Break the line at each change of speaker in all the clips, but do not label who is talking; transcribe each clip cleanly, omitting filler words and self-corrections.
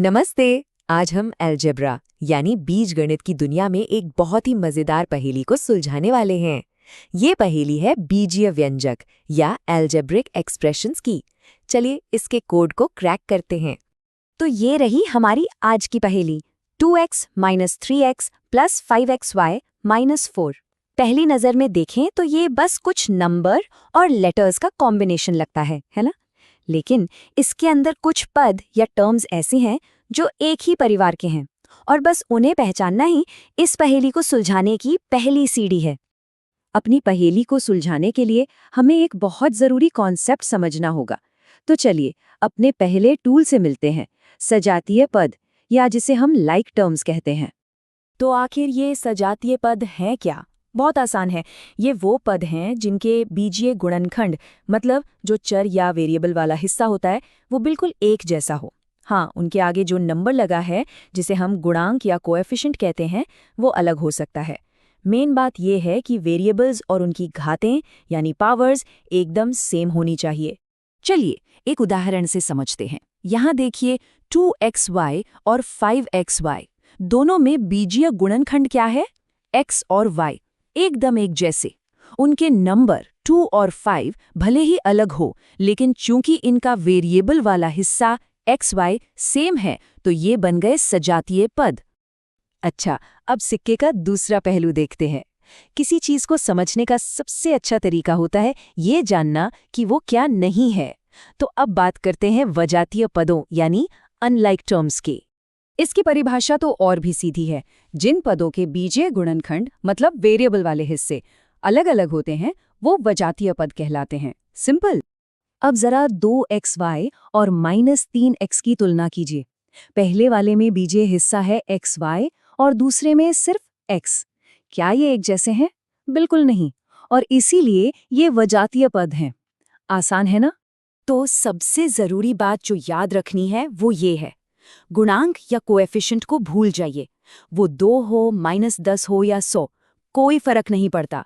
नमस्ते। आज हम अलजेब्रा यानी बीजगणित की दुनिया में एक बहुत ही मजेदार पहेली को सुलझाने वाले हैं। ये पहेली है बीजीय व्यंजक या अलजेब्रिक एक्सप्रेशंस की। चलिए इसके कोड को क्रैक करते हैं।
तो ये रही हमारी आज की पहेली 2x minus 3x plus 5xy minus 4। पहली नज़र में देखें तो ये बस कुछ नंबर और लेटर्स का कॉम्बिनेशन लगता है ना? लेकिन इसके अंदर कुछ पद या टर्म्स ऐसे हैं जो एक ही परिवार के हैं और बस उन्हें पहचानना ही इस पहेली को सुलझाने की पहली सीढ़ी है। अपनी पहेली को सुलझाने के लिए हमें एक बहुत ज़रूरी कॉन्सेप्ट समझना होगा। तो चलिए अपने पहले टूल से मिलते हैं, सजातीय पद या जिसे हम लाइक टर्म्स कहते हैं।
तो आखिर ये सजातीय पद हैं क्या? बहुत आसान है। ये वो पद हैं जिनके बीजीय गुणनखंड मतलब जो चर या वेरिएबल वाला हिस्सा होता है वो बिल्कुल एक जैसा हो। हाँ, उनके आगे जो नंबर लगा है जिसे हम गुणांक या कोएफिशिएंट कहते हैं वो अलग हो सकता है। मेन बात ये है कि वेरिएबल्स और उनकी घातें यानी पावर्स एकदम सेम होनी चाहिए।
चलिए एक उदाहरण से समझते हैं। यहाँ देखिए 2xy और 5xy दोनों में बीजीय गुणनखंड क्या है? x और y एकदम एक जैसे। उनके नंबर 2 और 5 भले ही अलग हो, लेकिन चूंकि इनका वेरिएबल वाला हिस्सा xy सेम है तो ये बन गए सजातीय पद। अच्छा, अब सिक्के का दूसरा पहलू देखते हैं। किसी चीज को समझने का सबसे अच्छा तरीका होता है ये जानना कि वो क्या नहीं है। तो अब बात करते हैं वजातीय पदों यानी अनलाइक टर्म्स की। इसकी परिभाषा तो और भी सीधी है। जिन पदों के बीजीय गुणनखंड मतलब वेरिएबल वाले हिस्से अलग अलग होते हैं वो वजातीय पद कहलाते हैं। सिंपल। अब जरा 2xy और -3x की तुलना कीजिए। पहले वाले में बीजीय हिस्सा है xy और दूसरे में सिर्फ x। क्या ये एक जैसे हैं? बिल्कुल नहीं, और इसीलिए ये वजातीय पद हैं। आसान है ना? तो सबसे जरूरी बात जो याद रखनी है वो ये है, गुणांक या कोएफिशिएंट को भूल जाइए। वो 2 हो, -10 हो या 100, कोई फर्क नहीं पड़ता।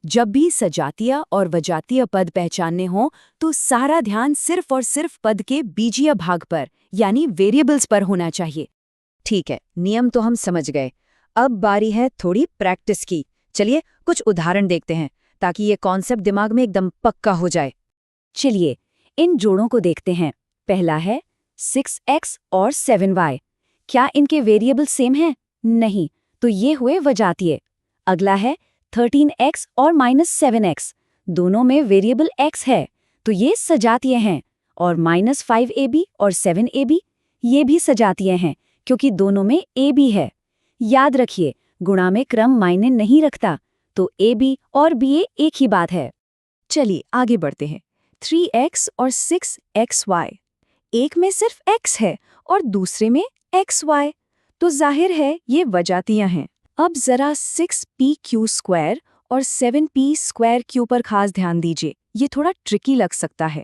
जब भी सजातीय और वजातीय पद पहचानने हो तो सारा ध्यान सिर्फ और सिर्फ पद के बीजीय भाग पर यानी वेरिएबल्स पर होना चाहिए। ठीक है, नियम तो हम समझ गए। अब बारी है थोड़ी प्रैक्टिस की। चलिए कुछ उदाहरण देखते हैं ताकि ये कॉन्सेप्ट दिमाग में एकदम पक्का हो जाए। चलिए इन जोड़ों को देखते हैं। पहला है 6x और 7y। क्या इनके वेरिएबल सेम हैं? नहीं, तो ये हुए वजातीय। अगला है 13x और -7x। दोनों में वेरिएबल x है तो ये सजातीय हैं। और -5ab और 7ab ये भी सजातीय हैं क्योंकि दोनों में ab है। याद रखिए, गुणा में क्रम मायने नहीं रखता, तो ab और ba एक ही बात है। चलिए आगे बढ़ते हैं। 3x और 6xy, एक में सिर्फ x है और दूसरे में xy, तो जाहिर है ये वजातीय हैं। अब जरा 6pq² और 7p² पर खास ध्यान दीजिए। ये थोड़ा ट्रिकी लग सकता है।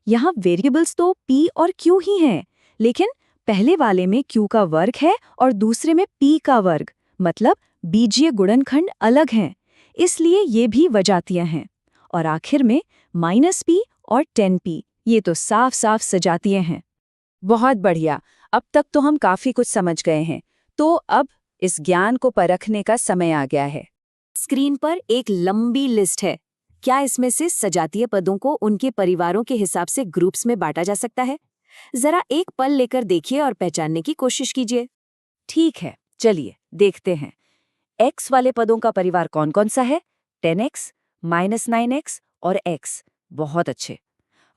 यहाँ वेरिएबल्स तो p और q ही हैं, लेकिन पहले वाले में q का वर्ग है और दूसरे में p का वर्ग, मतलब बीजीय गुणनखंड अलग हैं, इसलिए ये भी वजातीय हैं। और आखिर में -p और 10p, ये तो साफ साफ सजातीय हैं। बहुत बढ़िया, अब तक तो हम काफी कुछ समझ गए हैं। तो अब इस ज्ञान को परखने का समय आ गया है। स्क्रीन पर एक लंबी लिस्ट है। क्या इसमें से सजातीय पदों को उनके परिवारों के हिसाब से ग्रुप्स में बांटा जा सकता है? जरा एक पल लेकर देखिए और पहचानने की कोशिश कीजिए। ठीक है, चलिए देखते हैं। x वाले पदों का परिवार कौन कौन सा है? 10x, -9x और x। बहुत अच्छे।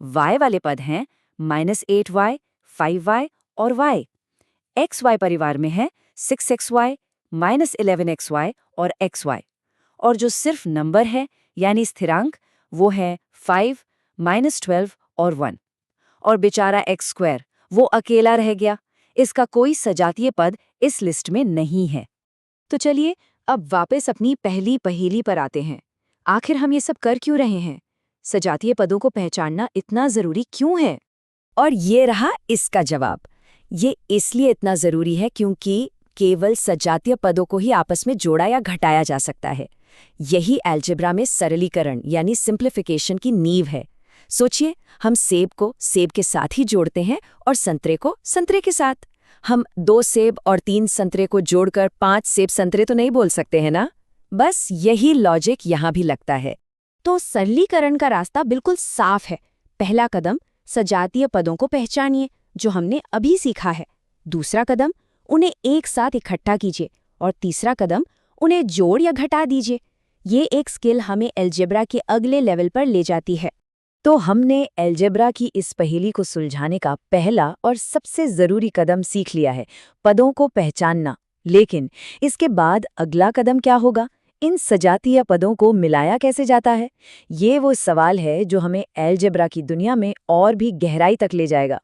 y वाले पद हैं -8y, 5y और y। xy परिवार में है 6xy, -11xy और xy। और जो सिर्फ नंबर है यानी स्थिरांक, वो है 5, -12 और 1। और बेचारा x², वो अकेला रह गया। इसका कोई सजातीय पद इस लिस्ट में नहीं है। तो चलिए अब वापस अपनी पहली पहेली पर आते हैं। आखिर हम ये सब कर क्यों रहे हैं? सजातीय पदों को पहचानना इतना जरूरी क्यों है? और ये रहा इसका जवाब। ये इसलिए इतना जरूरी है क्योंकि केवल सजातीय पदों को ही आपस में जोड़ा या घटाया जा सकता है। यही अलजेब्रा में सरलीकरण यानी सिंप्लीफिकेशन की नींव है। सोचिए, हम सेब को सेब के साथ ही जोड़ते हैं और संतरे को संतरे के साथ।
हम 2 सेब और 3 संतरे को जोड़कर 5 सेब संतरे तो नहीं बोल सकते हैं ना? बस यही लॉजिक यहाँ भी लगता है। तो सरलीकरण का रास्ता बिल्कुल साफ है। पहला कदम, सजातीय पदों को पहचानिए, जो हमने अभी सीखा है। दूसरा कदम, उन्हें एक साथ इकट्ठा कीजिए। और तीसरा कदम, उन्हें जोड़ या घटा दीजिए। ये एक स्किल हमें अलजेब्रा के अगले लेवल पर ले जाती है।
तो हमने अलजेब्रा की इस पहेली को सुलझाने का पहला और सबसे ज़रूरी कदम सीख लिया है, पदों को पहचानना। लेकिन इसके बाद अगला कदम क्या होगा? इन सजातीय पदों को मिलाया कैसे जाता है? ये वो सवाल है जो हमें अलजेब्रा की दुनिया में और भी गहराई तक ले जाएगा।